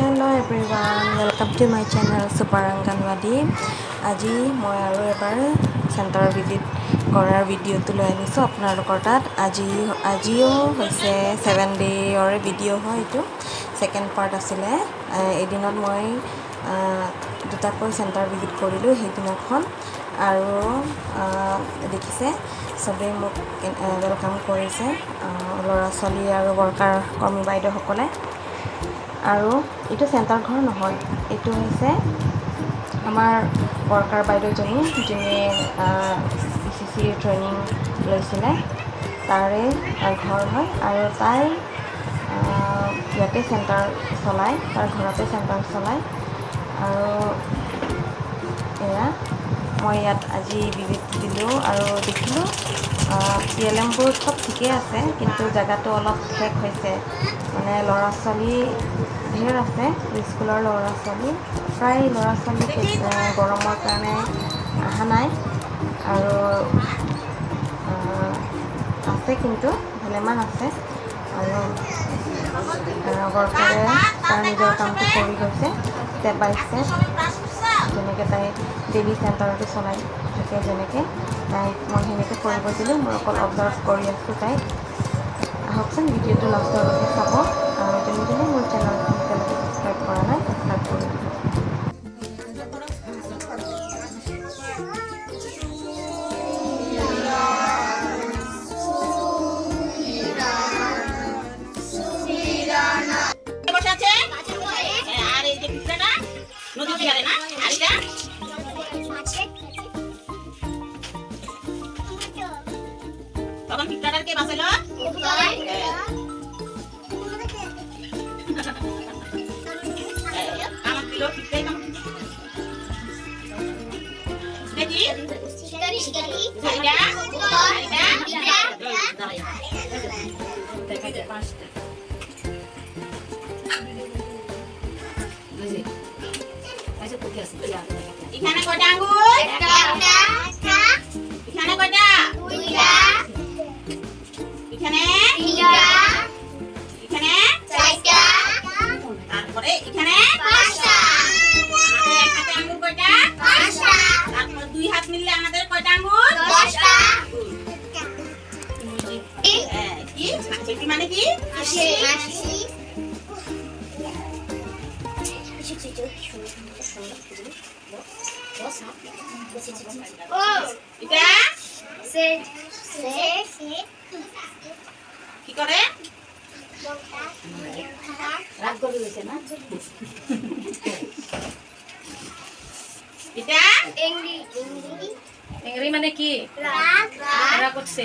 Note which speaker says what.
Speaker 1: Hello everyone, welcome to my channel Super Anganwadi. আজি মই আৰু এবাৰ চেণ্টাৰ ভিজিট কৰাৰ ভিডিঅ'টো লৈ আনিছোঁ আপোনালোকৰ তাত। আজিও হৈছে 7 ডে'ৰ ভিডিঅ' হয় এইটো। সেকেন্ড পাৰ্ট আছিলে। এদিনত মই দুটাকৈ চেণ্টাৰ ভিজিট কৰিলোঁ সেইদিনাখন আৰু দেখিছে সবে মোক ওয়েলকাম কৰিছে ল'ৰা ছোৱালী আৰু ৱৰ্কাৰ কৰ্মী বাইদেউসকলে। আৰু এইটো চেণ্টাৰ ঘৰ নহয়, এইটো হৈছে আমাৰ ৱৰ্কাৰ বাইদেউজনী যোনে PCC ট্ৰেইনিং লৈছিলে তাৰে ঘৰ হয় আৰু তাই ইয়াতে চেণ্টাৰ চলায়, তাৰ ঘৰতে চেণ্টাৰ চলায়। আৰু এয়া মই ইয়াত আজি ভিজিট দিলোঁ আৰু দেখিলোঁ PLMবোৰ চব ঠিকেই আছে, কিন্তু জেগাটো অলপ ঠেক হৈছে। মানে ল'ৰা ছোৱালী ঢেৰ আছে, স্কুলৰ ল'ৰা ছোৱালী প্ৰায় ল'ৰা ছোৱালী গৰমৰ কাৰণে অহা নাই আৰু আছে কিন্তু ভালেমান আছে। আৰু ৱৰ্কাৰে তাৰ নিজৰ কামটো কৰি গৈছে ষ্টেপ বাই ষ্টেপ, যেনেকৈ তাই ডেইলি চেণ্টাৰটো চলাই থাকে যেনেকৈ তাইক মই সেনেকৈ কৰিব দিলোঁ। মই অকল অবজাৰ্ভ কৰি আছোঁ তাইক। আহকচোন ভিডিঅ'টো লাষ্টলৈকে চাব আৰু যোনে মোৰ চেনেলখন এতিয়ালৈকে ছাবস্ক্ৰাইব কৰা নাই ছাবস্ক্ৰাইব কৰি দিব।
Speaker 2: তখন পিকটার কে বাঁচালো আমার কিলো পিকটাই কাম দেখি শিকারি জায়গা জায়গা পাঁচটা বুঝি আচ্ছা কোথায় আছে এখানে কয়টা আঙ্গুর একটা এখানে কয়টা দুইটা এখানে তিনটা এখানে চারটা তারপরে এখানে পাঁচটা আমাদের এক হাতে আঙ্গুর কয়টা পাঁচটা তারপর দুই হাত মিললে আমাদের কয়টা আঙ্গুর 10টা কি হাসি মানে কি হাসি ও এটা সে কি করে রাগ করে দিয়েছে না এটা এংরি মানে কি রাগ করছে